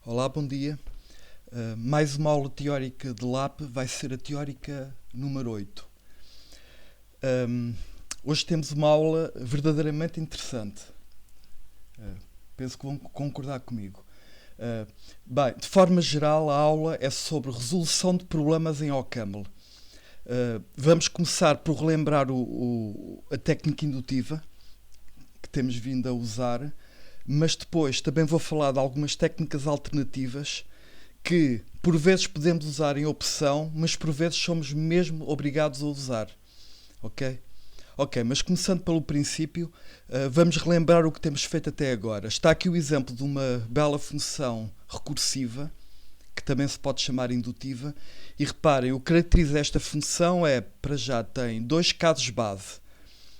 Olá, bom dia. Mais uma aula teórica de LAP, vai ser a teórica número 8. Hoje temos uma aula verdadeiramente interessante. Penso que vão concordar comigo. Bem, de forma geral, a aula é sobre resolução de problemas em OCaml. Vamos começar por relembrar a técnica indutiva que temos vindo a usar, mas depois também vou falar de algumas técnicas alternativas que por vezes podemos usar em opção, mas por vezes somos mesmo obrigados a usar. Ok? Ok, mas começando pelo princípio, vamos relembrar o que temos feito até agora. Está aqui o exemplo de uma bela função recursiva, que também se pode chamar indutiva, e reparem, o que caracteriza esta função é, para já, tem dois casos base.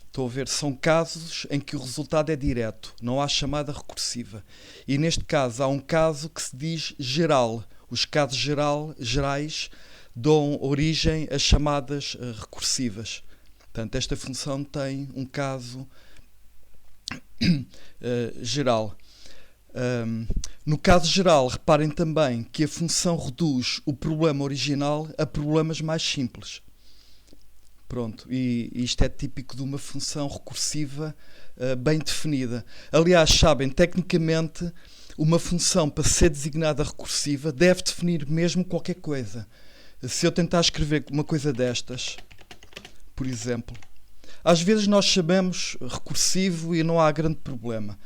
Estão a ver, são casos em que o resultado é direto, não há chamada recursiva. E neste caso há um caso que se diz geral. Os casos gerais dão origem a chamadas recursivas. Portanto, esta função tem um caso geral. No caso geral, reparem também que a função reduz o problema original a problemas mais simples. Pronto, e isto é típico de uma função recursiva bem definida. Aliás, sabem, tecnicamente, uma função para ser designada recursiva deve definir mesmo qualquer coisa. Se eu tentar escrever uma coisa destas, por exemplo, às vezes nós chamamos recursivo e não há grande problema,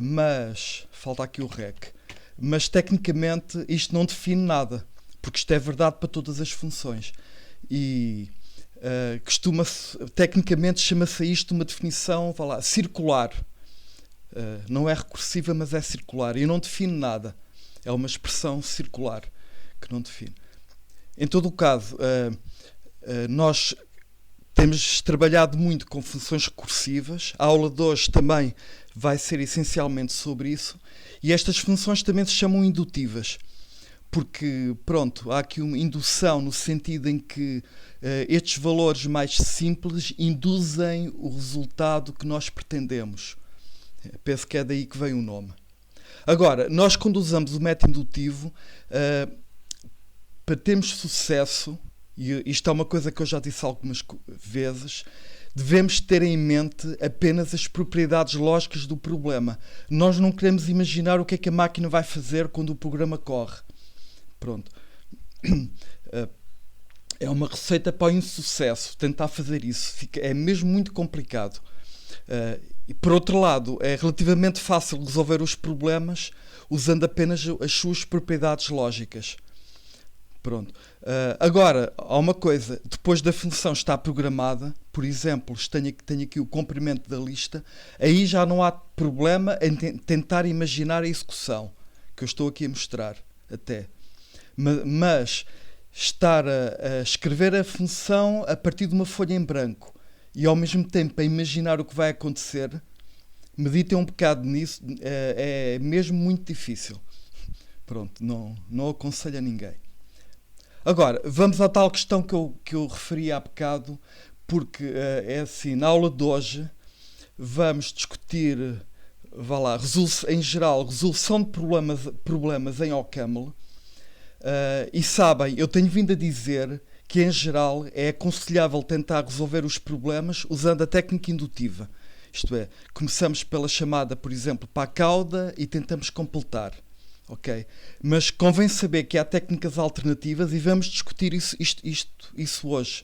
mas, falta aqui o REC, mas tecnicamente isto não define nada, porque isto é verdade para todas as funções. E tecnicamente chama-se isto uma definição, vá lá, circular. Não é recursiva, mas é circular e não define nada. É uma expressão circular que não define. Em todo o caso, nós temos trabalhado muito com funções recursivas. A aula de hoje também vai ser essencialmente sobre isso. E estas funções também se chamam indutivas. Porque, pronto, há aqui uma indução no sentido em que estes valores mais simples induzem o resultado que nós pretendemos. Penso que é daí que vem o nome. Agora, nós quando usamos o método indutivo, para termos sucesso, e isto é uma coisa que eu já disse algumas vezes, devemos ter em mente apenas as propriedades lógicas do problema. Nós não queremos imaginar o que é que a máquina vai fazer quando o programa corre. Pronto. É uma receita para o insucesso tentar fazer isso. É mesmo muito complicado. E por outro lado, é relativamente fácil resolver os problemas usando apenas as suas propriedades lógicas. Pronto. Agora, há uma coisa. Depois da função estar programada, por exemplo, tenho aqui o comprimento da lista, aí já não há problema em tentar imaginar a execução, que eu estou aqui a mostrar até. Mas estar a escrever a função a partir de uma folha em branco e ao mesmo tempo a imaginar o que vai acontecer, meditem um bocado nisso, é mesmo muito difícil. Pronto, não aconselho a ninguém. Agora, vamos à tal questão que eu referi há bocado, porque é assim, na aula de hoje vamos discutir, vá lá, em geral, resolução de problemas em OCaml. E sabem, eu tenho vindo a dizer que em geral é aconselhável tentar resolver os problemas usando a técnica indutiva. Isto é, começamos pela chamada, por exemplo, para a cauda e tentamos completar. Okay? Mas convém saber que há técnicas alternativas e vamos discutir isso hoje.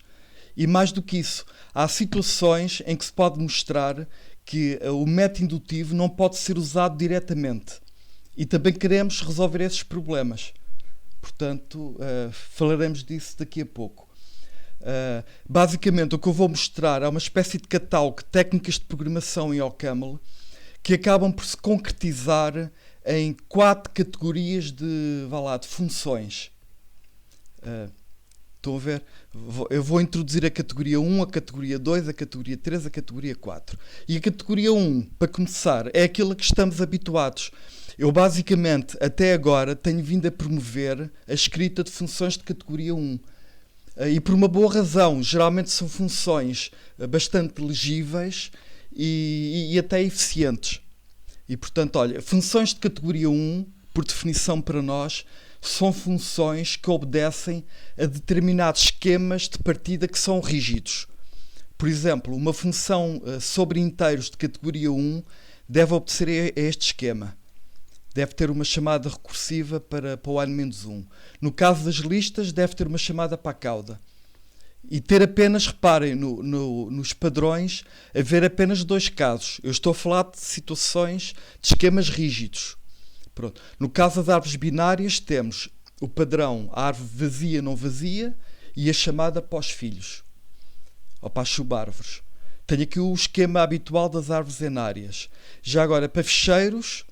E mais do que isso, há situações em que se pode mostrar que o método indutivo não pode ser usado diretamente. E também queremos resolver esses problemas. Portanto, falaremos disso daqui a pouco. Basicamente, o que eu vou mostrar é uma espécie de catálogo de técnicas de programação em OCaml que acabam por se concretizar em 4 categorias de funções. Estão a ver? Eu vou introduzir a categoria 1, a categoria 2, a categoria 3, a categoria 4. E a categoria 1, para começar, é aquilo a que estamos habituados. Eu basicamente, até agora, tenho vindo a promover a escrita de funções de categoria 1. E por uma boa razão. Geralmente são funções bastante legíveis e até eficientes. E portanto, olha, funções de categoria 1 por definição para nós, são funções que obedecem a determinados esquemas de partida que são rígidos. Por exemplo, uma função sobre inteiros de categoria 1 deve obedecer a este esquema. Deve ter uma chamada recursiva para o n-1. No caso das listas, deve ter uma chamada para a cauda. E ter apenas, reparem, nos padrões, haver apenas dois casos. Eu estou a falar de situações de esquemas rígidos. Pronto. No caso das árvores binárias, temos o padrão a árvore vazia, não vazia, e a chamada para os filhos, ou para as subárvores. Tenho aqui o esquema habitual das árvores enárias. Já agora, para fecheiros,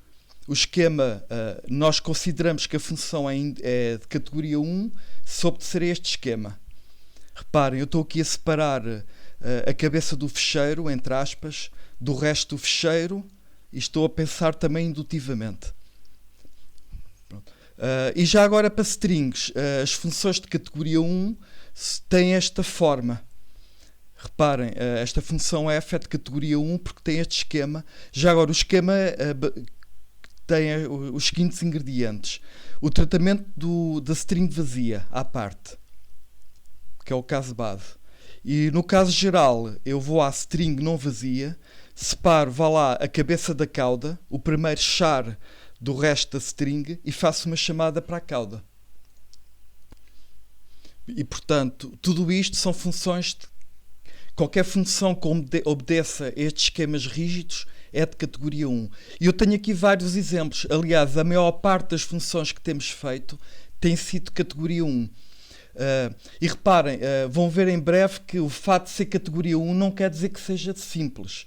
o esquema, nós consideramos que a função é de categoria 1 se obedecer a este esquema. Reparem, eu estou aqui a separar a cabeça do fecheiro, entre aspas, do resto do fecheiro, e estou a pensar também indutivamente. E já agora para strings, as funções de categoria 1 têm esta forma. Reparem, esta função f é de categoria 1 porque tem este esquema. Já agora o esquema tem os seguintes ingredientes. O tratamento da string vazia, à parte, que é o caso base. E no caso geral, eu vou à string não vazia, separo, vá lá, a cabeça da cauda, o primeiro char do resto da string, e faço uma chamada para a cauda. E, portanto, tudo isto são funções qualquer função que obedeça a estes esquemas rígidos é de categoria 1. E eu tenho aqui vários exemplos. Aliás, a maior parte das funções que temos feito tem sido de categoria 1. E reparem, vão ver em breve que o fato de ser categoria 1 não quer dizer que seja simples.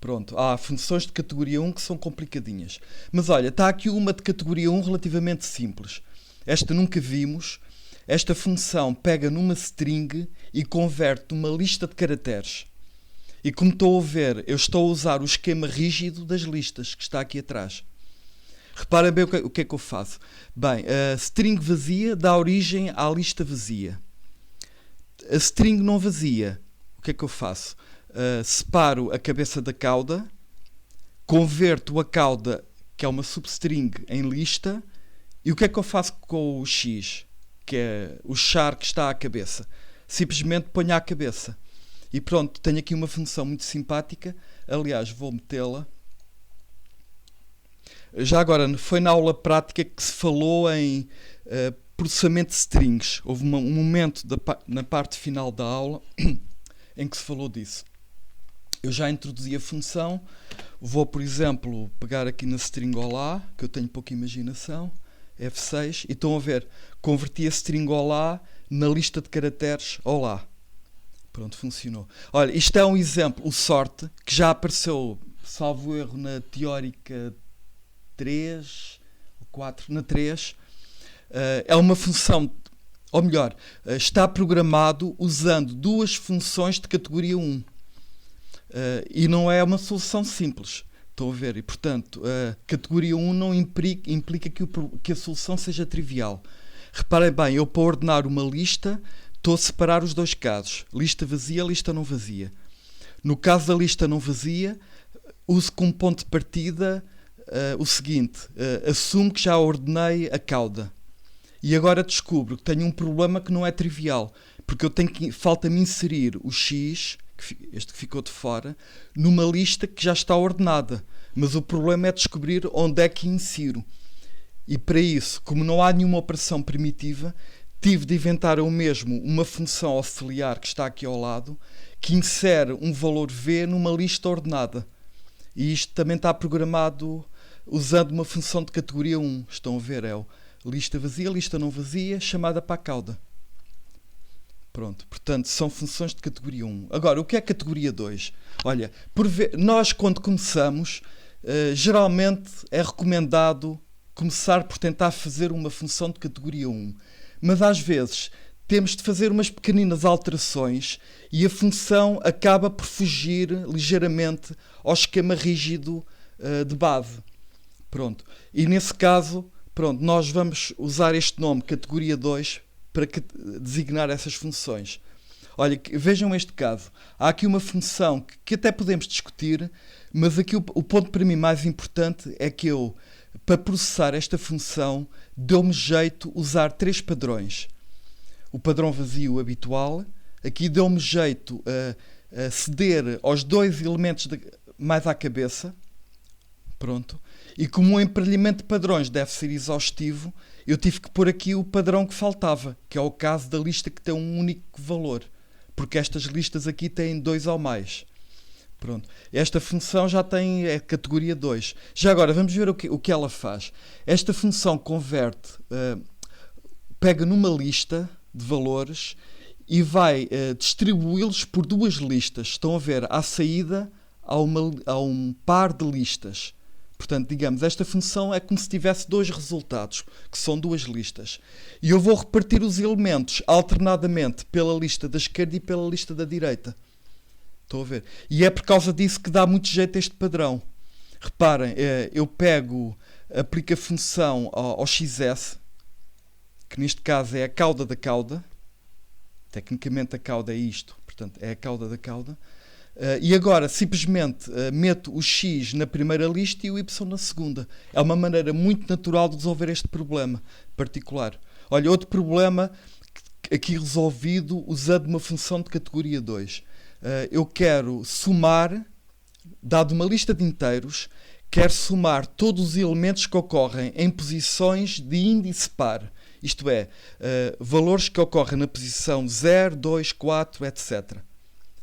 Pronto, há funções de categoria 1 que são complicadinhas. Mas olha, está aqui uma de categoria 1 relativamente simples. Esta nunca vimos. Esta função pega numa string e converte numa lista de caracteres. E como estou a ver, eu estou a usar o esquema rígido das listas que está aqui atrás. Reparem bem o que é que eu faço. Bem, a string vazia dá origem à lista vazia. A string não vazia, o que é que eu faço? Separo a cabeça da cauda, converto a cauda, que é uma substring, em lista, e o que é que eu faço com o x, que é o char que está à cabeça? Simplesmente ponho à cabeça. E pronto, tenho aqui uma função muito simpática. Aliás, vou metê-la. Já agora, foi na aula prática que se falou em processamento de strings. Houve um momento na parte final da aula em que se falou disso. Eu já introduzi a função. Vou, por exemplo, pegar aqui na string olá, que eu tenho pouca imaginação, F6, e estão a ver, converti a string olá na lista de caracteres olá. Pronto, funcionou. Olha, isto é um exemplo, o sort, que já apareceu, salvo erro, na teórica 3 ou 4, na 3. É uma função, ou melhor, está programado usando duas funções de categoria 1. E não é uma solução simples. Estão a ver? E, portanto, a categoria 1 não implica que a solução seja trivial. Reparem bem, eu para ordenar uma lista estou a separar os dois casos. Lista vazia, lista não vazia. No caso da lista não vazia, uso como ponto de partida o seguinte. Assumo que já ordenei a cauda. E agora descubro que tenho um problema que não é trivial. Porque falta-me inserir o x, este que ficou de fora, numa lista que já está ordenada. Mas o problema é descobrir onde é que insiro. E para isso, como não há nenhuma operação primitiva, tive de inventar eu mesmo uma função auxiliar que está aqui ao lado, que insere um valor v numa lista ordenada. E isto também está programado usando uma função de categoria 1. Estão a ver? É o lista vazia, lista não vazia, chamada para a cauda. Pronto, portanto, são funções de categoria 1. Agora, o que é categoria 2? Olha, nós quando começamos, geralmente é recomendado começar por tentar fazer uma função de categoria 1. Mas às vezes temos de fazer umas pequeninas alterações e a função acaba por fugir ligeiramente ao esquema rígido de base. Pronto. E nesse caso, pronto, nós vamos usar este nome, categoria 2, para designar essas funções. Olha, vejam este caso. Há aqui uma função que até podemos discutir, mas aqui o ponto para mim mais importante é que eu para processar esta função, deu-me jeito usar 3 padrões. O padrão vazio habitual, aqui deu-me jeito a ceder aos 2 elementos mais à cabeça. Pronto. E como o emparelhamento de padrões deve ser exaustivo, eu tive que pôr aqui o padrão que faltava, que é o caso da lista que tem um único valor, porque estas listas aqui têm 2 ou mais. Pronto. Esta função já tem categoria 2. Já agora, vamos ver o que ela faz. Esta função converte, pega numa lista de valores e vai distribuí-los por 2 listas. Estão a ver, à saída há um par de listas. Portanto, digamos, esta função é como se tivesse 2 resultados, que são 2 listas. E eu vou repartir os elementos alternadamente pela lista da esquerda e pela lista da direita. Estão a ver? E é por causa disso que dá muito jeito este padrão. Reparem, eu aplico a função ao XS, que neste caso é a cauda da cauda. Tecnicamente a cauda é isto, portanto é a cauda da cauda. E agora simplesmente meto o X na primeira lista e o Y na segunda. É uma maneira muito natural de resolver este problema particular. Olha, outro problema aqui resolvido usando uma função de categoria 2. Eu quero somar, dado uma lista de inteiros, quero somar todos os elementos que ocorrem em posições de índice par. Isto é, valores que ocorrem na posição 0, 2, 4, etc.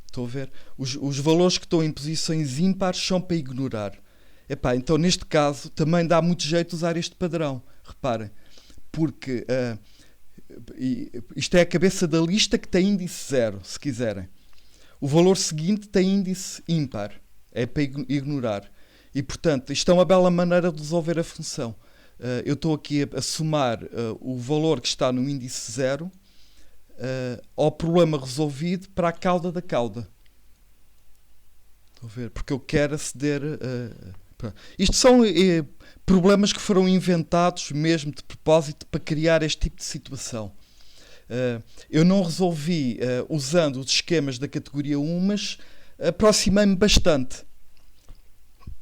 Estão a ver? Os valores que estão em posições ímpares são para ignorar. Então, neste caso, também dá muito jeito usar este padrão. Reparem, porque isto é a cabeça da lista que tem índice 0, se quiserem. O valor seguinte tem índice ímpar. É para ignorar. E, portanto, isto é uma bela maneira de resolver a função. Eu estou aqui a somar o valor que está no índice 0 ao problema resolvido para a cauda da cauda. Estão a ver? Porque eu quero aceder... Isto são problemas que foram inventados mesmo de propósito para criar este tipo de situação. Eu não resolvi usando os esquemas da categoria 1, mas aproximei-me bastante.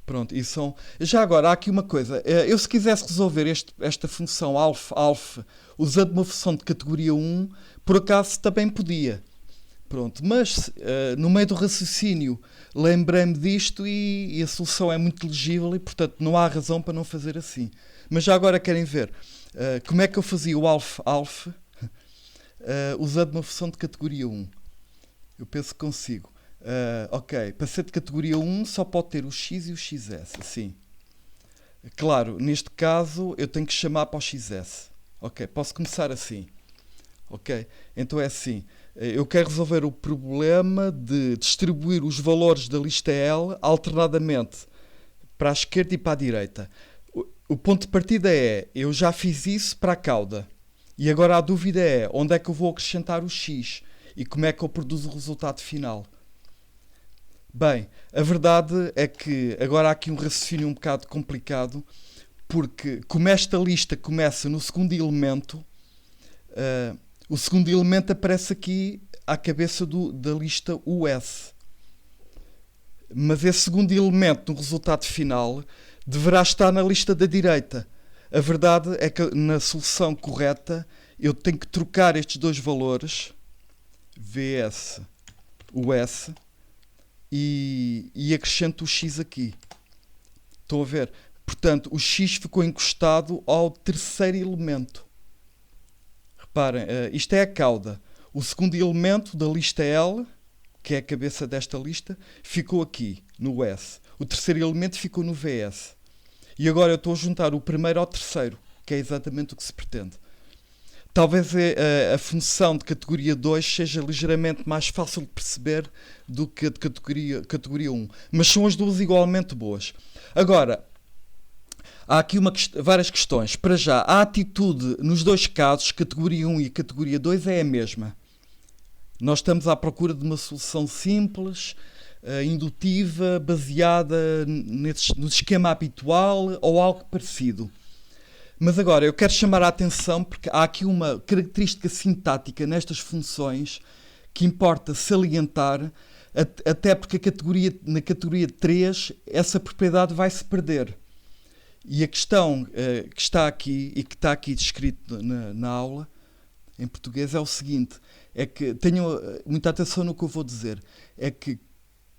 Pronto, e são... Já agora, há aqui uma coisa. Eu se quisesse resolver esta função alf usando uma função de categoria 1, por acaso também podia. Pronto, mas no meio do raciocínio lembrei-me disto e a solução é muito legível e, portanto, não há razão para não fazer assim. Mas já agora querem ver como é que eu fazia o alf usando uma função de categoria 1. Eu penso que consigo. Ok, para ser de categoria 1 só pode ter o X e o XS, assim. Claro, neste caso eu tenho que chamar para o XS. Ok, posso começar assim. Ok, então é assim. Eu quero resolver o problema de distribuir os valores da lista L alternadamente para a esquerda e para a direita. O ponto de partida é, eu já fiz isso para a cauda. E agora a dúvida é, onde é que eu vou acrescentar o X? E como é que eu produzo o resultado final? Bem, a verdade é que agora há aqui um raciocínio um bocado complicado, porque como esta lista começa no segundo elemento, o segundo elemento aparece aqui à cabeça da lista US. Mas esse segundo elemento no resultado final deverá estar na lista da direita. A verdade é que na solução correta eu tenho que trocar estes 2 valores, VS, US, e acrescento o X aqui. Estão a ver? Portanto, o X ficou encostado ao terceiro elemento. Reparem, isto é a cauda. O segundo elemento da lista L, que é a cabeça desta lista, ficou aqui, no S. O terceiro elemento ficou no VS. E agora eu estou a juntar o primeiro ao terceiro, que é exatamente o que se pretende. Talvez a função de categoria 2 seja ligeiramente mais fácil de perceber do que a de categoria 1. Mas são as duas igualmente boas. Agora, há aqui várias questões. Para já, a atitude nos 2 casos, categoria 1 e categoria 2, é a mesma. Nós estamos à procura de uma solução simples, indutiva, baseada no esquema habitual ou algo parecido. Mas agora, eu quero chamar a atenção porque há aqui uma característica sintática nestas funções que importa salientar, até porque na categoria 3 essa propriedade vai se perder. E a questão que está aqui e que está aqui descrito na aula, em português, é o seguinte, é que tenham muita atenção no que eu vou dizer, é que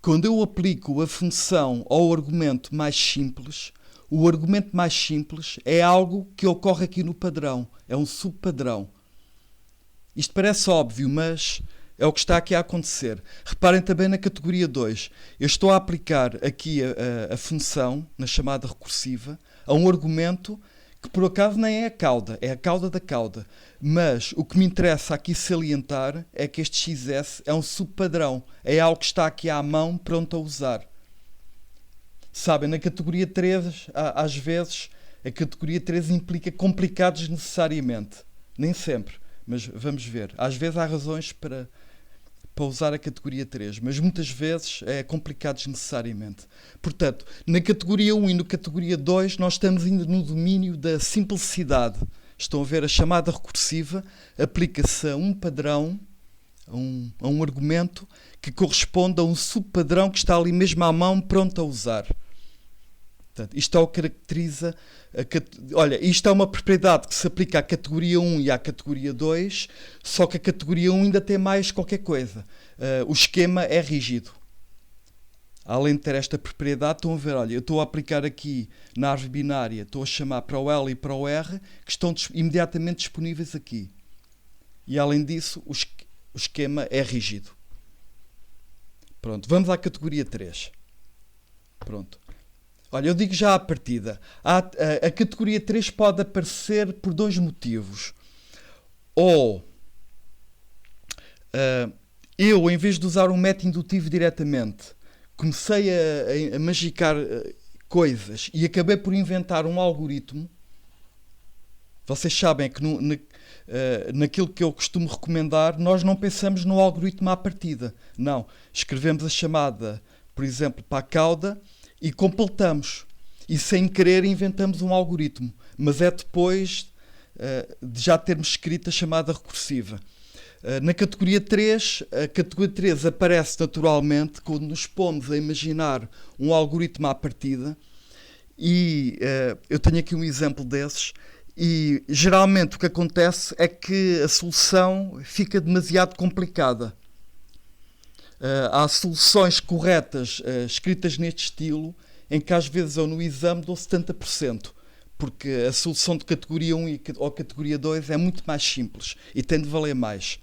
quando eu aplico a função ao argumento mais simples, o argumento mais simples é algo que ocorre aqui no padrão, é um subpadrão. Isto parece óbvio, mas é o que está aqui a acontecer. Reparem também na categoria 2. Eu estou a aplicar aqui a função, na chamada recursiva, a um argumento que por acaso nem é a cauda, é a cauda da cauda. Mas o que me interessa aqui salientar é que este XS é um subpadrão, é algo que está aqui à mão pronto a usar. Sabem, na categoria 3, às vezes, a categoria 3 implica complicados necessariamente. Nem sempre, mas vamos ver. Às vezes há razões para usar a categoria 3, mas muitas vezes é complicados necessariamente. Portanto, na categoria 1 e na categoria 2 nós estamos ainda no domínio da simplicidade. Estão a ver, a chamada recursiva aplica-se a um padrão, a um argumento que corresponde a um subpadrão que está ali mesmo à mão pronto a usar. Portanto, isto é o que caracteriza olha, isto é uma propriedade que se aplica à categoria 1 e à categoria 2, só que a categoria 1 ainda tem mais qualquer coisa. O esquema é rígido. Além de ter esta propriedade, estão a ver, olha, eu estou a aplicar aqui na árvore binária, estou a chamar para o L e para o R, que estão imediatamente disponíveis aqui. E além disso, o esquema é rígido. Pronto, vamos à categoria 3. Pronto. Olha, eu digo já à partida, a categoria 3 pode aparecer por dois motivos. Ou eu, em vez de usar um método indutivo diretamente, comecei a magicar coisas e acabei por inventar um algoritmo. Vocês sabem que naquilo que eu costumo recomendar, nós não pensamos no algoritmo à partida. Não, escrevemos a chamada, por exemplo, para a cauda, e completamos. E sem querer inventamos um algoritmo. Mas é depois de já termos escrito a chamada recursiva. Na categoria 3, a categoria 3 aparece naturalmente quando nos pomos a imaginar um algoritmo à partida. E eu tenho aqui um exemplo desses. E geralmente o que acontece é que a solução fica demasiado complicada. Há soluções corretas escritas neste estilo em que às vezes eu no exame dou 70%, porque a solução de categoria 1 ou categoria 2 é muito mais simples e tem de valer mais.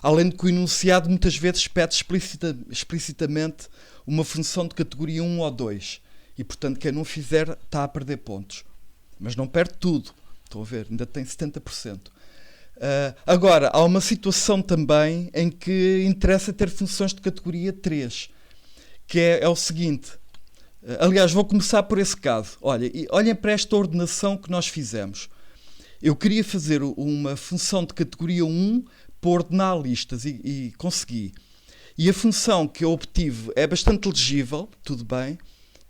Além de que o enunciado muitas vezes pede explicitamente uma função de categoria 1 ou 2 e portanto quem não fizer está a perder pontos. Mas não perde tudo, estão a ver, ainda tem 70%. Agora, há uma situação também em que interessa ter funções de categoria 3, que é o seguinte. Aliás, vou começar por esse caso. Olhem para esta ordenação que nós fizemos. Eu queria fazer uma função de categoria 1 para ordenar listas e consegui. E a função que eu obtive é bastante legível, tudo bem,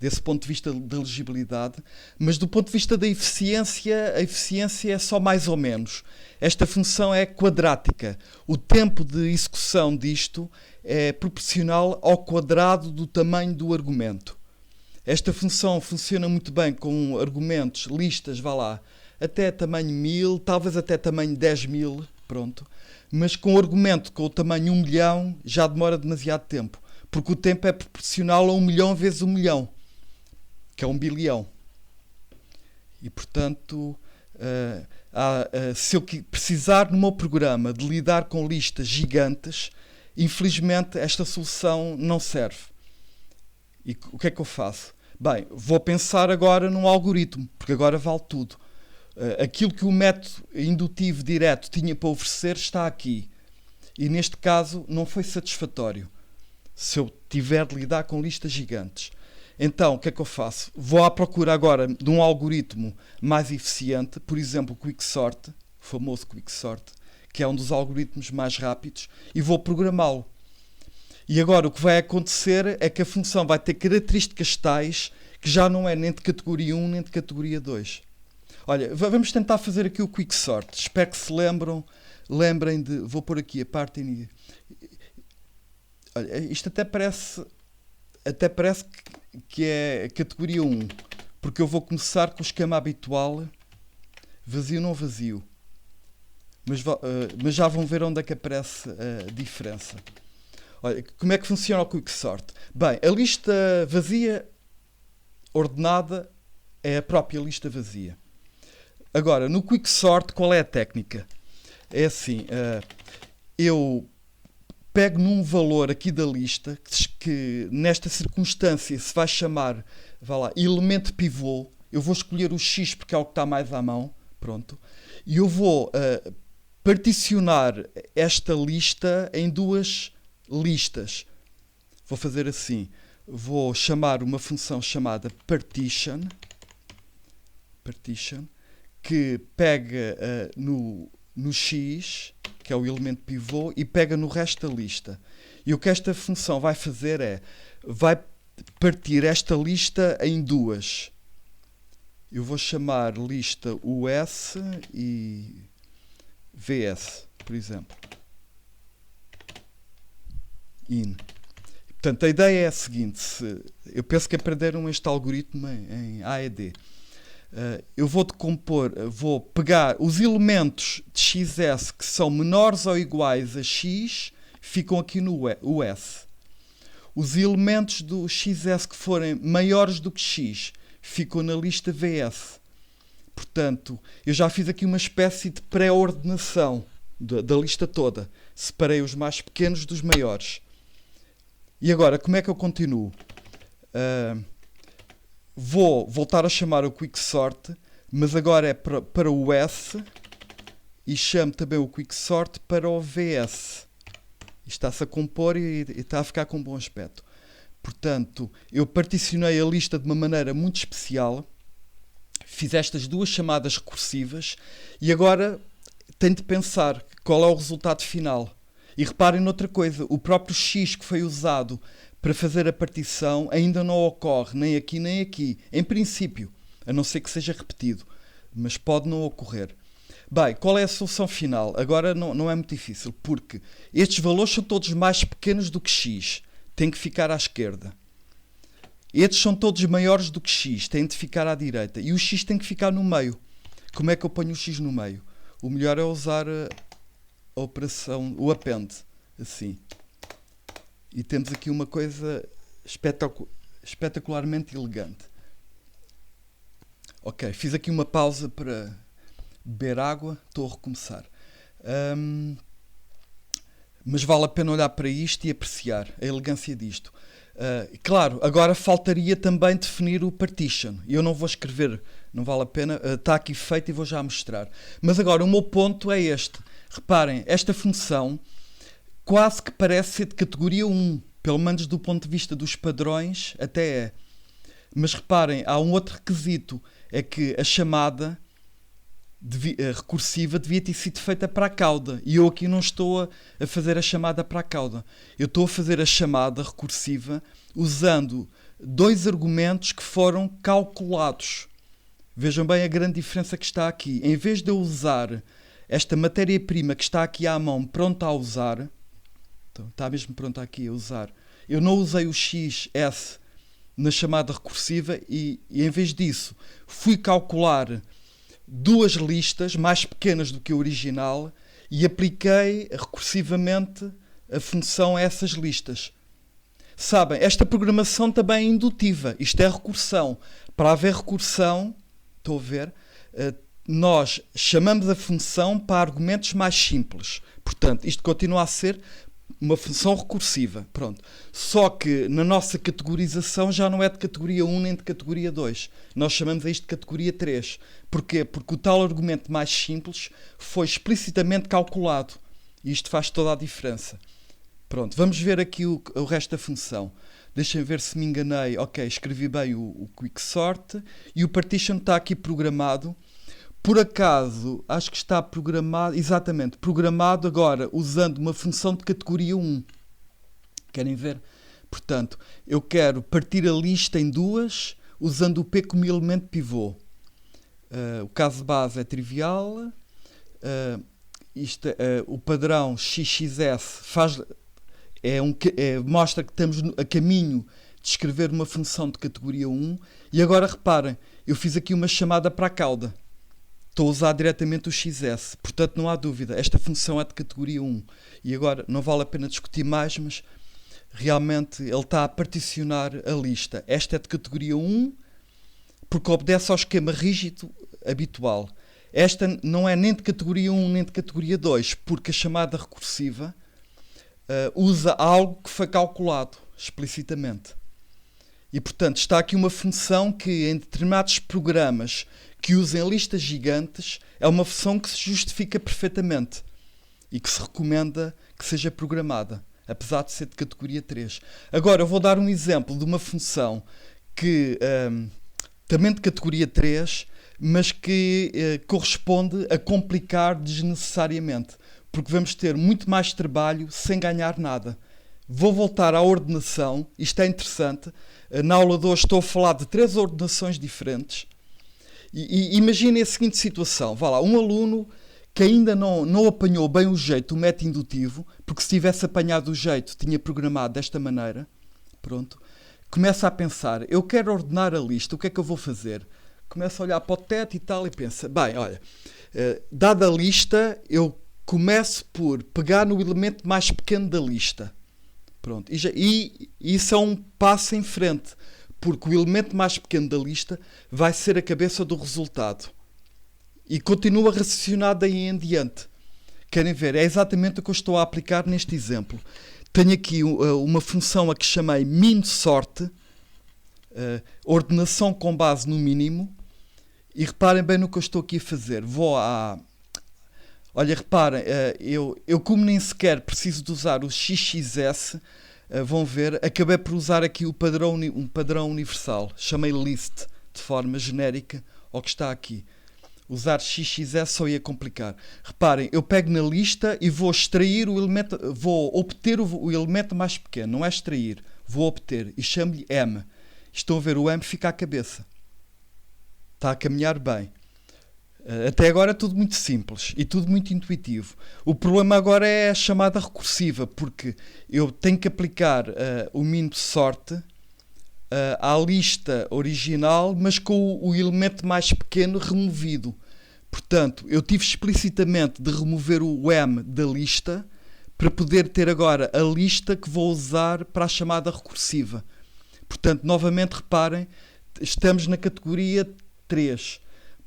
desse ponto de vista da legibilidade, mas do ponto de vista da eficiência, a eficiência é só mais ou menos. Esta função é quadrática. O tempo de execução disto é proporcional ao quadrado do tamanho do argumento. Esta função funciona muito bem com argumentos, listas, vá lá, até tamanho 1000, talvez até tamanho 10.000, pronto. Mas com o argumento com o tamanho 1 milhão já demora demasiado tempo, porque o tempo é proporcional a 1 milhão vezes 1 milhão. Que é 1 bilhão. E, portanto, se eu precisar no meu programa de lidar com listas gigantes, infelizmente esta solução não serve. E o que é que eu faço? Bem, vou pensar agora num algoritmo, porque agora vale tudo. Aquilo que o método indutivo direto tinha para oferecer está aqui. E neste caso não foi satisfatório. Se eu tiver de lidar com listas gigantes. Então, o que é que eu faço? Vou à procura agora de um algoritmo mais eficiente, por exemplo, o Quicksort, o famoso Quicksort, que é um dos algoritmos mais rápidos, e vou programá-lo. E agora o que vai acontecer é que a função vai ter características tais que já não é nem de categoria 1 nem de categoria 2. Olha, vamos tentar fazer aqui o Quicksort. Espero que se lembrem de... Vou pôr aqui a parte... Olha, isto até parece que é categoria 1. porque eu vou começar com o esquema habitual, vazio não vazio. Mas já vão ver onde é que aparece a diferença. Olha, como é que funciona o Quicksort? Bem, a lista vazia ordenada é a própria lista vazia. Agora, no Quicksort, qual é a técnica? É assim, eu pego num valor aqui da lista que nesta circunstância se vai chamar, vá lá, elemento pivô. Eu vou escolher o X porque é o que está mais à mão, pronto. E eu vou particionar esta lista em duas listas. Vou fazer assim, vou chamar uma função chamada partition, que pega no X, que é o elemento pivô, e pega no resto da lista. E o que esta função vai fazer vai partir esta lista em duas. Eu vou chamar lista US e VS, por exemplo. In. Portanto, a ideia é a seguinte. Eu penso que aprenderam este algoritmo em AED. Eu vou decompor, vou pegar os elementos de XS que são menores ou iguais a X, ficam aqui no US. Os elementos do XS que forem maiores do que X, ficam na lista VS. Portanto, eu já fiz aqui uma espécie de pré-ordenação da lista toda. Separei os mais pequenos dos maiores. E agora, como é que eu continuo? Vou voltar a chamar o Quicksort, mas agora é para o S, e chamo também o Quicksort para o VS. Isto está-se a compor e está a ficar com um bom aspecto. Portanto, eu particionei a lista de uma maneira muito especial, fiz estas duas chamadas recursivas e agora tenho de pensar qual é o resultado final. E reparem noutra coisa, o próprio X que foi usado para fazer a partição ainda não ocorre nem aqui, em princípio, a não ser que seja repetido, mas pode não ocorrer. Bem, qual é a solução final? Agora não é muito difícil, porque estes valores são todos mais pequenos do que X, tem que ficar à esquerda. Estes são todos maiores do que X, têm de ficar à direita, e o X tem que ficar no meio. Como é que eu ponho o X no meio? O melhor é usar a operação, o append, assim. E temos aqui uma coisa espetacularmente elegante. Ok, fiz aqui uma pausa para beber água, estou a recomeçar. Mas vale a pena olhar para isto e apreciar a elegância disto. Claro, agora faltaria também definir o partition. Eu não vou escrever, não vale a pena, está aqui feito e vou já mostrar. Mas agora o meu ponto é este. Reparem, esta função quase que parece ser de categoria 1, pelo menos do ponto de vista dos padrões, até é. Mas reparem, há um outro requisito, é que a chamada recursiva devia ter sido feita para a cauda, e eu aqui não estou a fazer a chamada para a cauda. Eu estou a fazer a chamada recursiva usando dois argumentos que foram calculados. Vejam bem a grande diferença que está aqui. Em vez de eu usar esta matéria-prima que está aqui à mão pronta a usar, então, está mesmo pronta aqui a usar, eu não usei o XS na chamada recursiva e em vez disso fui calcular duas listas mais pequenas do que a original e apliquei recursivamente a função a essas listas. Sabem, esta programação também é indutiva, isto é recursão. Para haver recursão, estou a ver, nós chamamos a função para argumentos mais simples. Portanto, isto continua a ser uma função recursiva. Pronto. Só que na nossa categorização já não é de categoria 1 nem de categoria 2. Nós chamamos a isto de categoria 3. Porquê? Porque o tal argumento mais simples foi explicitamente calculado. E isto faz toda a diferença. Pronto, vamos ver aqui o resto da função. Deixem ver se me enganei. Ok, escrevi bem o Quicksort e o partition está aqui programado. Por acaso, acho que está programado, exatamente, programado agora usando uma função de categoria 1. Querem ver? Portanto, eu quero partir a lista em duas usando o P como elemento pivô. O caso base é trivial. O padrão XXS mostra que estamos a caminho de escrever uma função de categoria 1. E agora reparem, eu fiz aqui uma chamada para a cauda. Estou a usar diretamente o XS. Portanto, não há dúvida. Esta função é de categoria 1. E agora, não vale a pena discutir mais, mas realmente ele está a particionar a lista. Esta é de categoria 1 porque obedece ao esquema rígido habitual. Esta não é nem de categoria 1 nem de categoria 2, porque a chamada recursiva usa algo que foi calculado explicitamente. E, portanto, está aqui uma função que em determinados programas que usem listas gigantes é uma função que se justifica perfeitamente e que se recomenda que seja programada, apesar de ser de categoria 3. Agora, eu vou dar um exemplo de uma função que também de categoria 3, mas que corresponde a complicar desnecessariamente, porque vamos ter muito mais trabalho sem ganhar nada. Vou voltar à ordenação, isto é interessante. Na aula de hoje estou a falar de 3 ordenações diferentes. E imaginem a seguinte situação. Vá lá, um aluno que ainda não apanhou bem o jeito do método indutivo, porque se tivesse apanhado o jeito tinha programado desta maneira, pronto, começa a pensar, eu quero ordenar a lista, o que é que eu vou fazer? Começa a olhar para o teto e tal e pensa, bem, olha, dada a lista, eu começo por pegar no elemento mais pequeno da lista. Pronto. E isso é um passo em frente, porque o elemento mais pequeno da lista vai ser a cabeça do resultado. E continua a raciocinar daí em diante. Querem ver? É exatamente o que eu estou a aplicar neste exemplo. Tenho aqui uma função a que chamei min-sort, ordenação com base no mínimo, e reparem bem no que eu estou aqui a fazer. Olha, reparem, eu como nem sequer preciso de usar o XXS, vão ver, acabei por usar aqui um padrão universal. Chamei list de forma genérica ao que está aqui. Usar XXS só ia complicar. Reparem, eu pego na lista e vou extrair o elemento, vou obter o elemento mais pequeno, não é extrair, vou obter e chamo-lhe M. Estão a ver, o M fica à cabeça. Está a caminhar bem. Até agora é tudo muito simples e tudo muito intuitivo. O problema agora é a chamada recursiva, porque eu tenho que aplicar o min-sort à lista original, mas com o elemento mais pequeno removido. Portanto, eu tive explicitamente de remover o M da lista para poder ter agora a lista que vou usar para a chamada recursiva. Portanto, novamente reparem, estamos na categoria 3.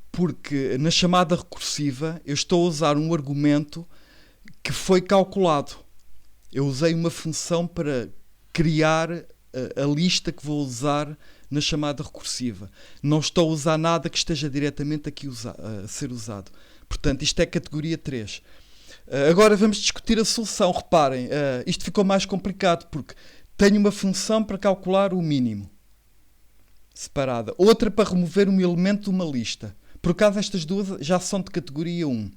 Porque na chamada recursiva eu estou a usar um argumento que foi calculado. Eu usei uma função para criar a lista que vou usar na chamada recursiva. Não estou a usar nada que esteja diretamente aqui a ser usado. Portanto, isto é categoria 3. Agora vamos discutir a solução. Reparem, isto ficou mais complicado porque tenho uma função para calcular o mínimo, separada. Outra para remover um elemento de uma lista. Por acaso estas duas já são de categoria 1.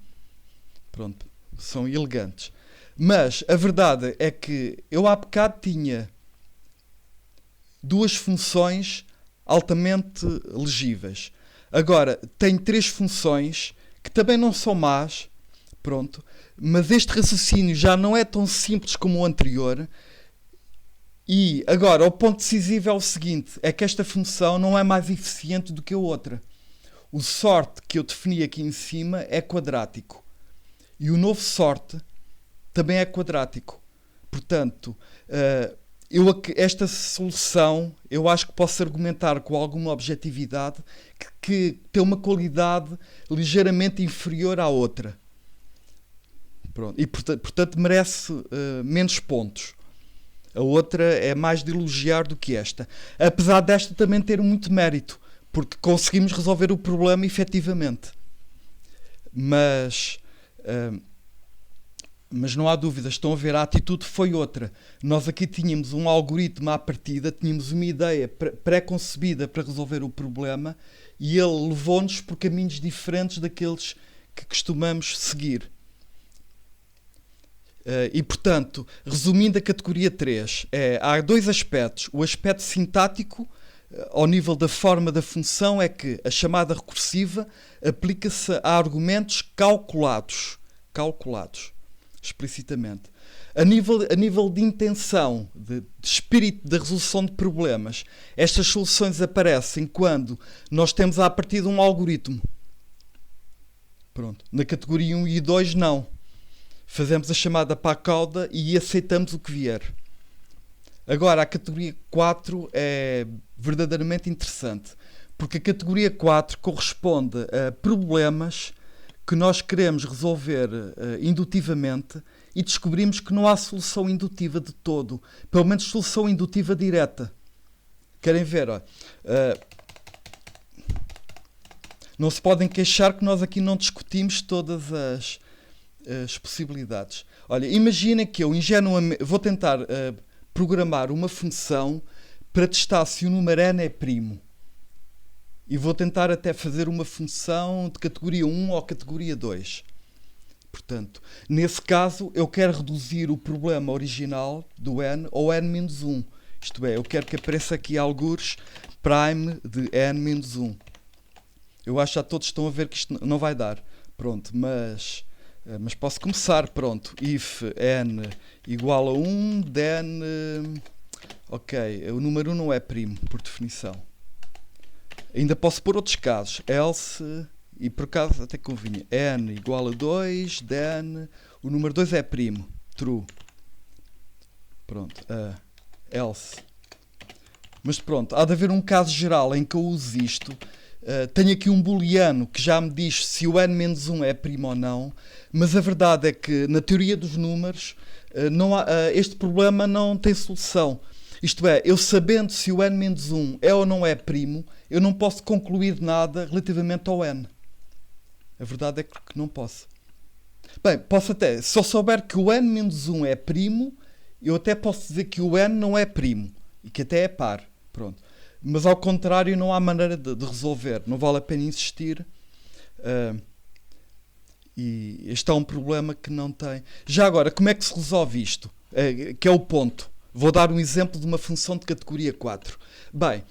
Pronto, são elegantes. Mas a verdade é que eu há bocado tinha 2 funções altamente legíveis. Agora, tenho 3 funções que também não são más, pronto, mas este raciocínio já não é tão simples como o anterior. E agora, o ponto decisivo é o seguinte, é que esta função não é mais eficiente do que a outra. O sort que eu defini aqui em cima é quadrático. E o novo sort também é quadrático. Portanto, esta solução, eu acho que posso argumentar com alguma objetividade que tem uma qualidade ligeiramente inferior à outra. Pronto. E, portanto, merece menos pontos. A outra é mais de elogiar do que esta. Apesar desta também ter muito mérito, porque conseguimos resolver o problema efetivamente. Mas não há dúvida, estão a ver, a atitude foi outra. Nós aqui tínhamos um algoritmo à partida, tínhamos uma ideia pré-concebida para resolver o problema e ele levou-nos por caminhos diferentes daqueles que costumamos seguir. E, portanto, resumindo a categoria 3, há 2 aspectos. O aspecto sintático, ao nível da forma da função, é que a chamada recursiva aplica-se a argumentos calculados, explicitamente. a nível de intenção, de espírito da resolução de problemas, estas soluções aparecem quando nós temos a partir de um algoritmo. Pronto. Na categoria 1 e 2 não. Fazemos a chamada para a cauda e aceitamos o que vier. Agora, a categoria 4 é verdadeiramente interessante, porque a categoria 4 corresponde a problemas que nós queremos resolver indutivamente e descobrimos que não há solução indutiva de todo, pelo menos solução indutiva direta. Querem ver? Não se podem queixar que nós aqui não discutimos todas as possibilidades. Olha, imagina que eu ingenuamente vou tentar programar uma função para testar se o número n é primo. E vou tentar até fazer uma função de categoria 1 ou categoria 2. Portanto, nesse caso, eu quero reduzir o problema original do n ao n-1. Isto é, eu quero que apareça aqui algures prime de n-1. Eu acho que já todos estão a ver que isto não vai dar. Pronto, mas posso começar. Pronto, if n igual a 1, then... ok, o número 1 não é primo, por definição. Ainda posso pôr outros casos. Else, e por acaso até convinha, n igual a 2, then o número 2 é primo, true. Pronto, else. Mas pronto, há de haver um caso geral em que eu uso isto. Tenho aqui um booleano que já me diz se o n-1 é primo ou não, mas a verdade é que na teoria dos números este problema não tem solução. Isto é, eu sabendo se o n-1 é ou não é primo, eu não posso concluir nada relativamente ao n. A verdade é que não posso. Bem, posso até, se eu souber que o n-1 é primo, eu até posso dizer que o n não é primo e que até é par. Pronto. Mas ao contrário, não há maneira de resolver. Não vale a pena insistir. E este é um problema que não tem. Já agora, como é que se resolve isto? Que é o ponto. Vou dar um exemplo de uma função de categoria 4. Bem,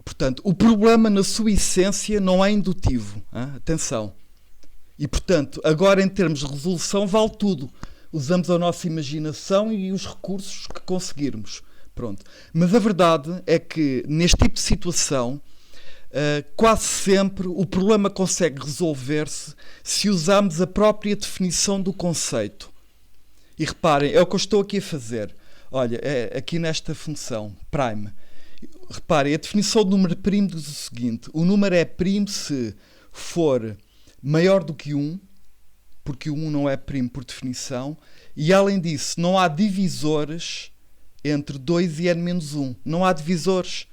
portanto, o problema na sua essência não é indutivo. Hein? Atenção. E, portanto, agora em termos de resolução vale tudo. Usamos a nossa imaginação e os recursos que conseguirmos. Pronto. Mas a verdade é que neste tipo de situação quase sempre o problema consegue resolver-se se usarmos a própria definição do conceito. E reparem, é o que eu estou aqui a fazer. Olha, aqui nesta função, prime. Reparem, a definição do número primo diz o seguinte: o número é primo se for maior do que 1, porque o 1 não é primo por definição, e além disso não há divisores entre 2 e n-1. Não há divisores.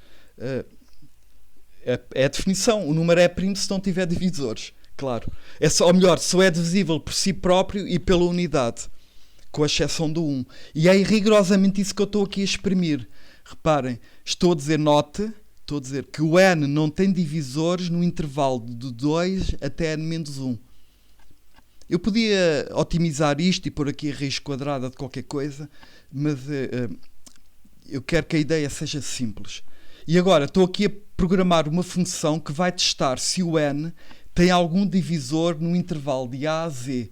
É a definição. O número é primo se não tiver divisores. Claro. Ou melhor, só é divisível por si próprio e pela unidade, com a exceção do 1. E é rigorosamente isso que eu estou aqui a exprimir. Reparem, estou a dizer que o n não tem divisores no intervalo de 2 até n-1. Eu podia otimizar isto e pôr aqui a raiz quadrada de qualquer coisa, mas eu quero que a ideia seja simples. E agora estou aqui a programar uma função que vai testar se o n tem algum divisor no intervalo de a a z.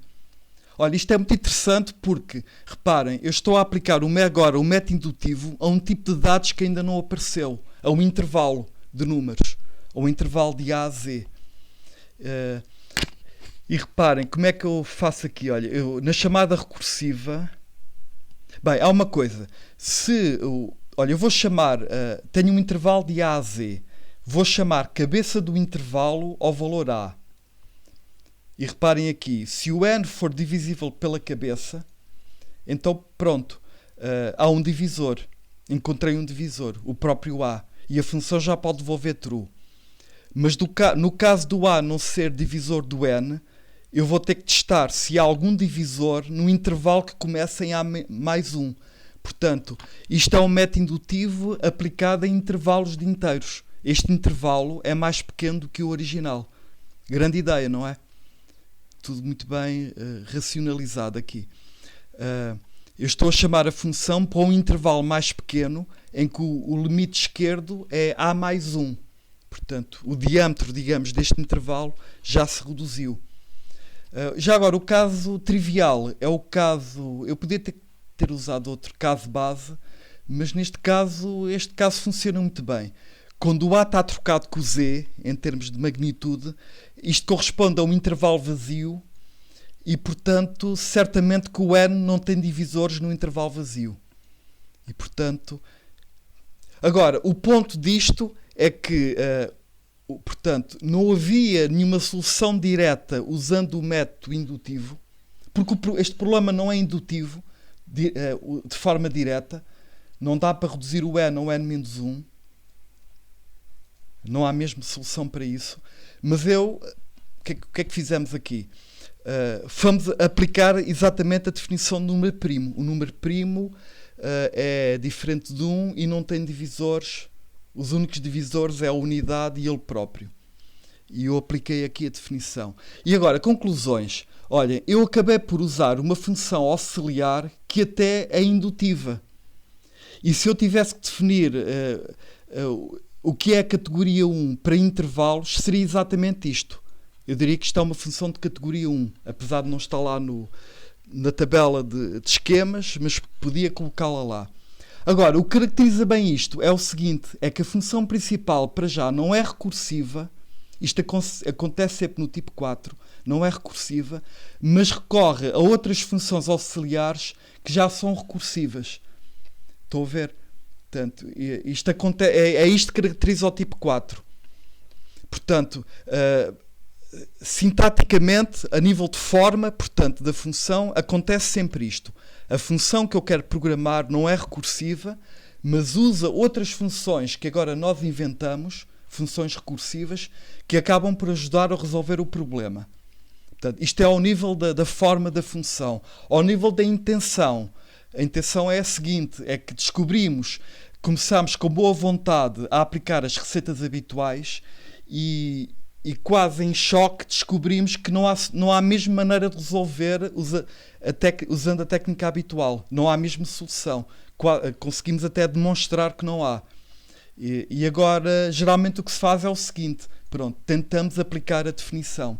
Olha, isto é muito interessante porque, reparem, eu estou a aplicar agora o método indutivo a um tipo de dados que ainda não apareceu, a um intervalo de números, a um intervalo de a a z. E reparem, como é que eu faço aqui? Olha, na chamada recursiva... Bem, há uma coisa. Olha, eu vou chamar... tenho um intervalo de a a z. Vou chamar cabeça do intervalo ao valor a. E reparem aqui, se o n for divisível pela cabeça, então pronto, há um divisor. Encontrei um divisor, o próprio a. E a função já pode devolver true. Mas no caso do a não ser divisor do n, eu vou ter que testar se há algum divisor no intervalo que começa em a mais 1. Portanto, isto é um método indutivo aplicado em intervalos de inteiros. Este intervalo é mais pequeno do que o original. Grande ideia, não é? Tudo muito bem racionalizado aqui. Eu estou a chamar a função para um intervalo mais pequeno em que o limite esquerdo é a mais 1. Portanto, o diâmetro, digamos, deste intervalo já se reduziu. Já agora, o caso trivial é o caso... Eu podia ter usado outro caso base, mas neste caso, este caso funciona muito bem. Quando o A está trocado com o Z, em termos de magnitude, isto corresponde a um intervalo vazio e, portanto, certamente que o N não tem divisores no intervalo vazio. E, portanto... Agora, o ponto disto é que... portanto, não havia nenhuma solução direta usando o método indutivo, porque este problema não é indutivo de forma direta, não dá para reduzir o N ao N-1, não há mesmo solução para isso, mas o que é que fizemos aqui? Vamos aplicar exatamente a definição do número primo. O número primo é diferente de 1 e não tem divisores. Os únicos divisores é a unidade e ele próprio. E eu apliquei aqui a definição. E agora, conclusões. Olhem, eu acabei por usar uma função auxiliar que até é indutiva. E se eu tivesse que definir o que é a categoria 1 para intervalos, seria exatamente isto. Eu diria que isto é uma função de categoria 1, apesar de não estar lá na tabela de esquemas, mas podia colocá-la lá. Agora, o que caracteriza bem isto é o seguinte, é que a função principal, para já, não é recursiva, isto acontece sempre no tipo 4, não é recursiva, mas recorre a outras funções auxiliares que já são recursivas. Estão a ver? Portanto, é isto que caracteriza o tipo 4. Portanto, sintaticamente, a nível de forma, portanto, da função, acontece sempre isto. A função que eu quero programar não é recursiva, mas usa outras funções que agora nós inventamos, funções recursivas, que acabam por ajudar a resolver o problema. Portanto, isto é ao nível da forma da função. Ao nível da intenção, a intenção é a seguinte, é que começamos com boa vontade a aplicar as receitas habituais e quase em choque descobrimos que não há a mesma maneira de resolver usando a técnica habitual. Não há a mesma solução. Conseguimos até demonstrar que não há. E agora, geralmente o que se faz é o seguinte. Pronto, tentamos aplicar a definição.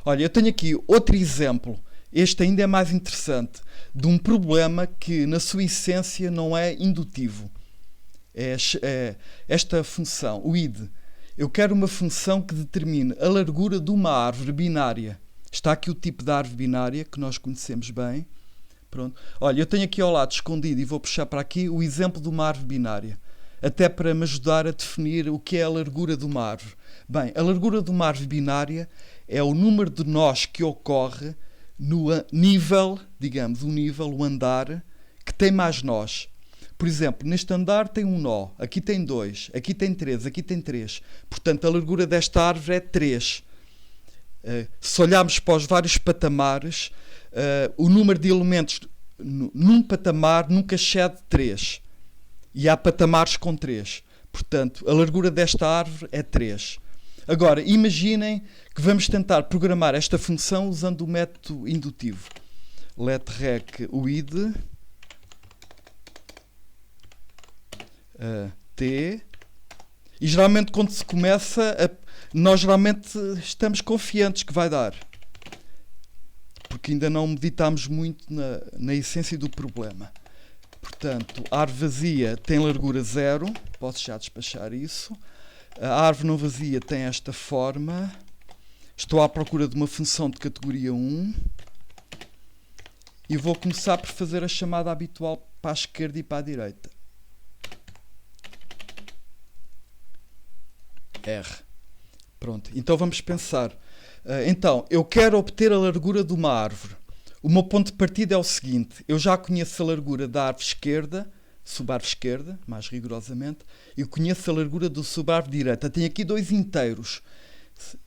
Olha, eu tenho aqui outro exemplo. Este ainda é mais interessante. De um problema que, na sua essência, não é indutivo. É esta função, o id. Eu quero uma função que determine a largura de uma árvore binária. Está aqui o tipo de árvore binária, que nós conhecemos bem. Pronto. Olha, eu tenho aqui ao lado escondido, e vou puxar para aqui, o exemplo de uma árvore binária. Até para me ajudar a definir o que é a largura de uma árvore. Bem, a largura de uma árvore binária é o número de nós que ocorre no nível, digamos, o andar, que tem mais nós. Por exemplo, neste andar tem um nó, aqui tem 2, aqui tem 3, aqui tem 3. Portanto, a largura desta árvore é 3. Se olharmos para os vários patamares, o número de elementos num patamar nunca excede 3. E há patamares com 3. Portanto, a largura desta árvore é 3. Agora, imaginem que vamos tentar programar esta função usando o método indutivo. Let rec with t. E geralmente quando se começa, nós geralmente estamos confiantes que vai dar. Porque ainda não meditamos muito na essência do problema. Portanto, a árvore vazia tem largura 0. Posso já despachar isso. A árvore não vazia tem esta forma. Estou à procura de uma função de categoria 1. E vou começar por fazer a chamada habitual para a esquerda e para a direita. R. Pronto, então vamos pensar. Então, eu quero obter a largura de uma árvore. O meu ponto de partida é o seguinte. Eu já conheço a largura da árvore esquerda, subárvore esquerda, mais rigorosamente. Eu conheço a largura do subárvore direita. Tenho aqui 2 inteiros.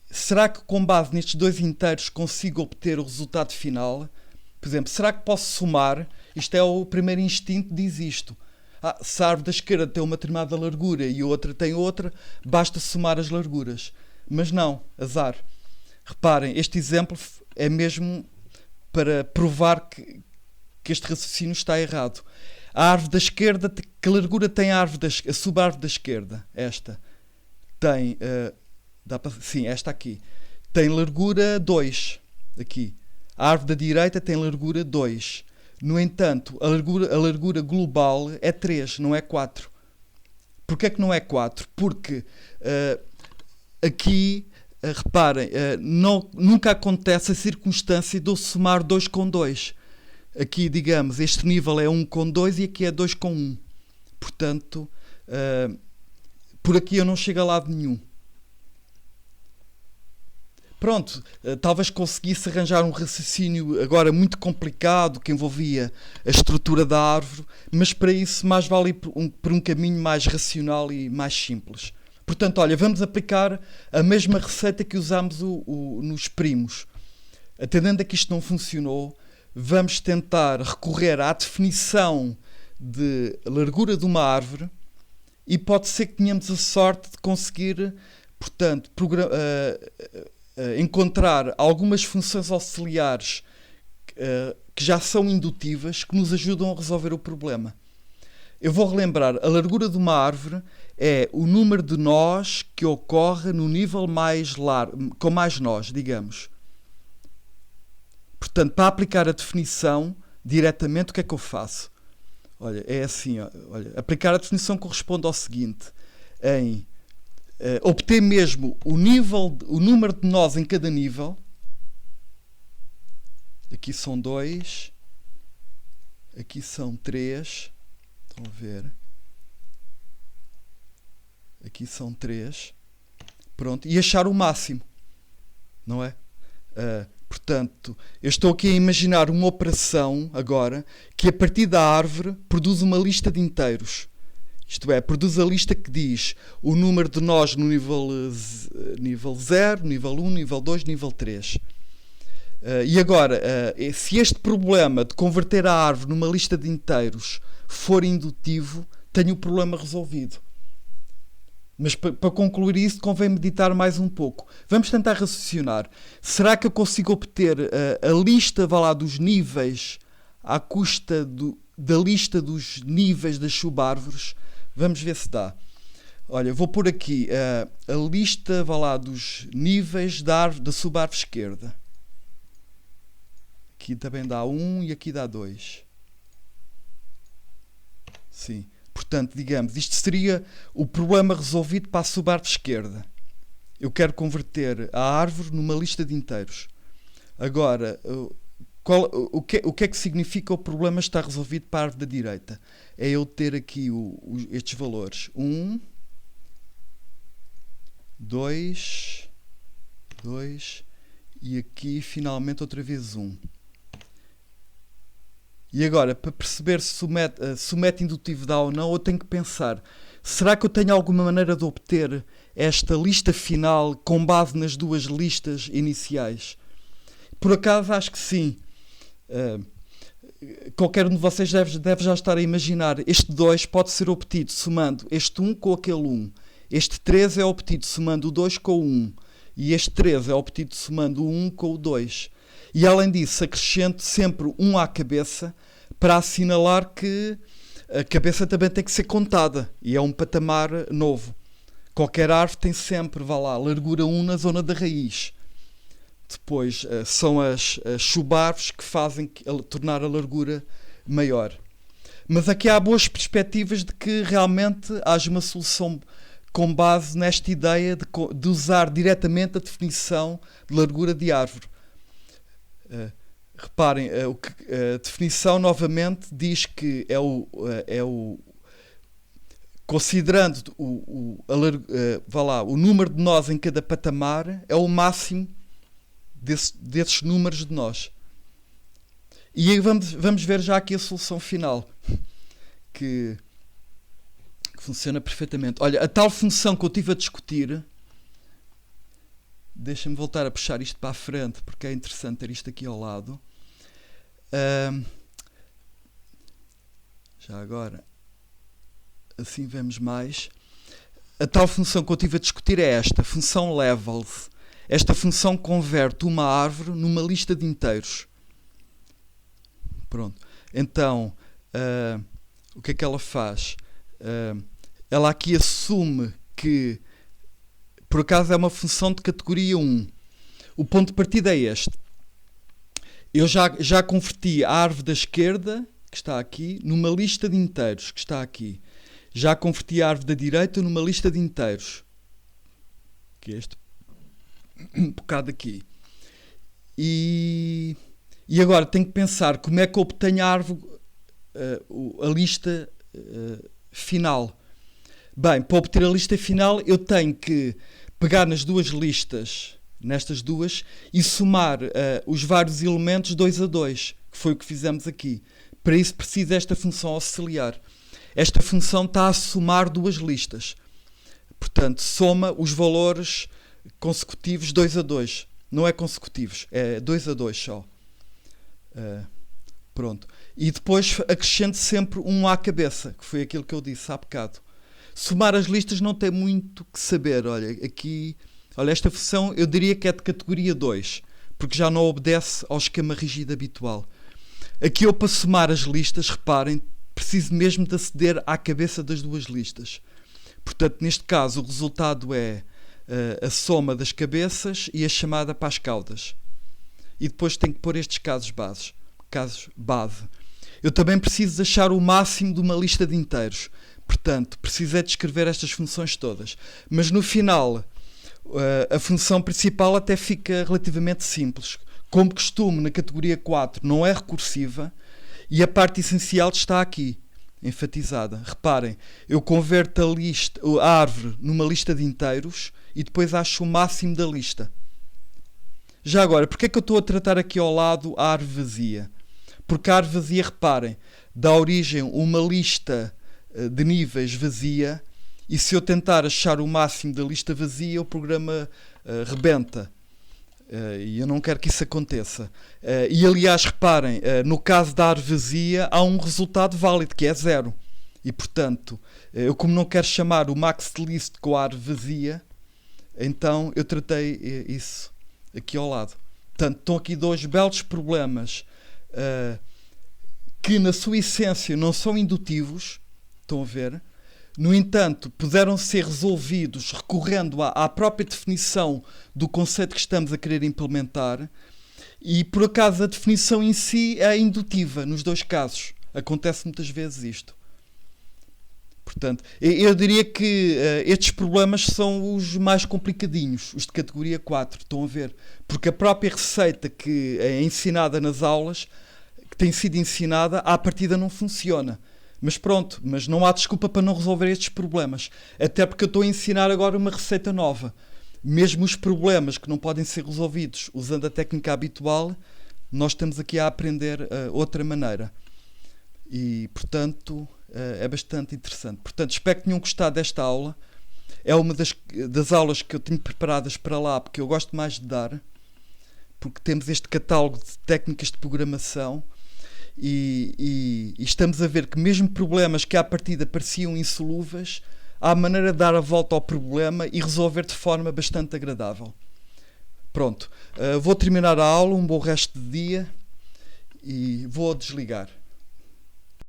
Será que com base nestes 2 inteiros consigo obter o resultado final? Por exemplo, será que posso somar? Isto é o primeiro instinto, diz isto. Se a árvore da esquerda tem uma determinada largura e a outra tem outra, basta somar as larguras. Mas não, azar. Reparem, este exemplo é mesmo para provar que este raciocínio está errado. A árvore da esquerda, que largura tem a subárvore da esquerda? Esta. Tem, sim, esta aqui. Tem largura 2, aqui. A árvore da direita tem largura 2. No entanto, a largura global é 3, não é 4. Porquê é que não é 4? Porque aqui, reparem, nunca acontece a circunstância de eu somar 2 com 2. Aqui, digamos, este nível é 1 com 2 e aqui é 2 com 1. Portanto, por aqui eu não chego a lado nenhum. Pronto, talvez conseguisse arranjar um raciocínio agora muito complicado que envolvia a estrutura da árvore, mas para isso mais vale ir por um caminho mais racional e mais simples. Portanto, olha, vamos aplicar a mesma receita que usámos nos primos. Atendendo a que isto não funcionou, vamos tentar recorrer à definição de largura de uma árvore e pode ser que tenhamos a sorte de conseguir, portanto, encontrar algumas funções auxiliares que já são indutivas, que nos ajudam a resolver o problema. Eu vou relembrar, a largura de uma árvore é o número de nós que ocorre no nível mais largo, com mais nós, digamos. Portanto, para aplicar a definição diretamente, o que é que eu faço? Olha, é assim, olha, aplicar a definição corresponde ao seguinte, em obter mesmo o número de nós em cada nível. Aqui são 2, aqui são 3, estão a ver? Aqui são 3, pronto, e achar o máximo, não é? Portanto, eu estou aqui a imaginar uma operação agora que a partir da árvore produz uma lista de inteiros. Isto é, produz a lista que diz o número de nós no nível 0, nível 1, nível 2, nível 3. E agora, se este problema de converter a árvore numa lista de inteiros for indutivo, tenho o problema resolvido. Mas para concluir isso, convém meditar mais um pouco. Vamos tentar raciocinar. Será que eu consigo obter a lista, vá lá, dos níveis à custa da lista dos níveis das subárvores? Vamos ver se dá. Olha, vou pôr aqui a lista, vá lá, dos níveis da subárvore esquerda. Aqui também dá 1 e aqui dá 2. Sim. Portanto, digamos, isto seria o problema resolvido para a subárvore esquerda. Eu quero converter a árvore numa lista de inteiros. Agora, o que é que significa o problema estar resolvido para a árvore da direita? É eu ter aqui estes valores. 1, 2 e aqui finalmente outra vez 1. E agora, para perceber se o método indutivo dá ou não, eu tenho que pensar, será que eu tenho alguma maneira de obter esta lista final com base nas duas listas iniciais? Por acaso, acho que sim. Qualquer um de vocês deve já estar a imaginar, este 2 pode ser obtido somando este 1 com aquele 1. Este 3 é obtido somando o 2 com o 1. E este 3 é obtido somando o 1 com o 2. E além disso, acrescento sempre 1 à cabeça para assinalar que a cabeça também tem que ser contada. E é um patamar novo. Qualquer árvore tem sempre, vá lá, largura 1 na zona da raiz. Depois são as subárvores que fazem tornar a largura maior. Mas aqui há boas perspectivas de que realmente haja uma solução com base nesta ideia de usar diretamente a definição de largura de árvore. Reparem, a definição novamente diz que considerando o número de nós em cada patamar é o máximo desses números de nós. E aí vamos ver já aqui a solução final que funciona perfeitamente. Olha, a tal função que eu estive a discutir, deixa-me voltar a puxar isto para a frente porque é interessante ter isto aqui ao lado. Já agora assim vemos mais. A tal função que eu estive a discutir é esta, função levels. Esta função converte uma árvore numa lista de inteiros. Pronto. Então, o que é que ela faz? Ela aqui assume que, por acaso, é uma função de categoria 1. O ponto de partida é este. Eu já converti a árvore da esquerda, que está aqui, numa lista de inteiros, que está aqui. Já converti a árvore da direita numa lista de inteiros, que é este bocado aqui. E agora tenho que pensar como é que eu obtenho a árvore, a lista final. Bem, para obter a lista final eu tenho que pegar nas duas listas, nestas duas, e somar os vários elementos 2 a 2, que foi o que fizemos aqui. Para isso preciso desta função auxiliar. Esta função está a somar duas listas. Portanto, soma os valores consecutivos 2 a 2. Não é consecutivos, é 2 a 2 só. Pronto. E depois acrescento sempre um à cabeça, que foi aquilo que eu disse há bocado. Somar as listas não tem muito que saber. Olha, aqui, esta função eu diria que é de categoria 2, porque já não obedece ao esquema rígido habitual. Aqui eu, para somar as listas, reparem, preciso mesmo de aceder à cabeça das duas listas. Portanto, neste caso, o resultado é a soma das cabeças e a chamada para as caudas. E depois tenho que pôr estes casos base. Eu também preciso de achar o máximo de uma lista de inteiros. Portanto, preciso é de escrever estas funções todas. Mas no final, a função principal até fica relativamente simples. Como costume, na categoria 4 não é recursiva e a parte essencial está aqui, enfatizada. Reparem, eu converto a árvore numa lista de inteiros e depois acho o máximo da lista. Já agora, porque é que eu estou a tratar aqui ao lado a árvore vazia? Porque a árvore vazia, reparem, dá origem a uma lista de níveis vazia, e se eu tentar achar o máximo da lista vazia, o programa rebenta. E eu não quero que isso aconteça. E aliás, reparem, no caso da árvore vazia, há um resultado válido, que é 0. E portanto, eu como não quero chamar o maxList com a árvore vazia, então eu tratei isso aqui ao lado. Portanto, estão aqui dois belos problemas que na sua essência não são indutivos, estão a ver? No entanto, puderam ser resolvidos recorrendo à própria definição do conceito que estamos a querer implementar, e por acaso a definição em si é indutiva nos dois casos. Acontece muitas vezes isto. Portanto, eu diria que estes problemas são os mais complicadinhos, os de categoria 4, estão a ver? Porque a própria receita que é ensinada nas aulas, que tem sido ensinada, à partida não funciona. Mas pronto, mas não há desculpa para não resolver estes problemas. Até porque eu estou a ensinar agora uma receita nova. Mesmo os problemas que não podem ser resolvidos usando a técnica habitual, nós estamos aqui a aprender outra maneira. E, portanto, é bastante interessante. Portanto, espero que tenham gostado desta aula. É uma das aulas que eu tenho preparadas para lá, porque eu gosto mais de dar, porque temos este catálogo de técnicas de programação. E estamos a ver que mesmo problemas que à partida pareciam insolúveis, há maneira de dar a volta ao problema e resolver de forma bastante agradável. Pronto, vou terminar a aula, um bom resto de dia e vou desligar.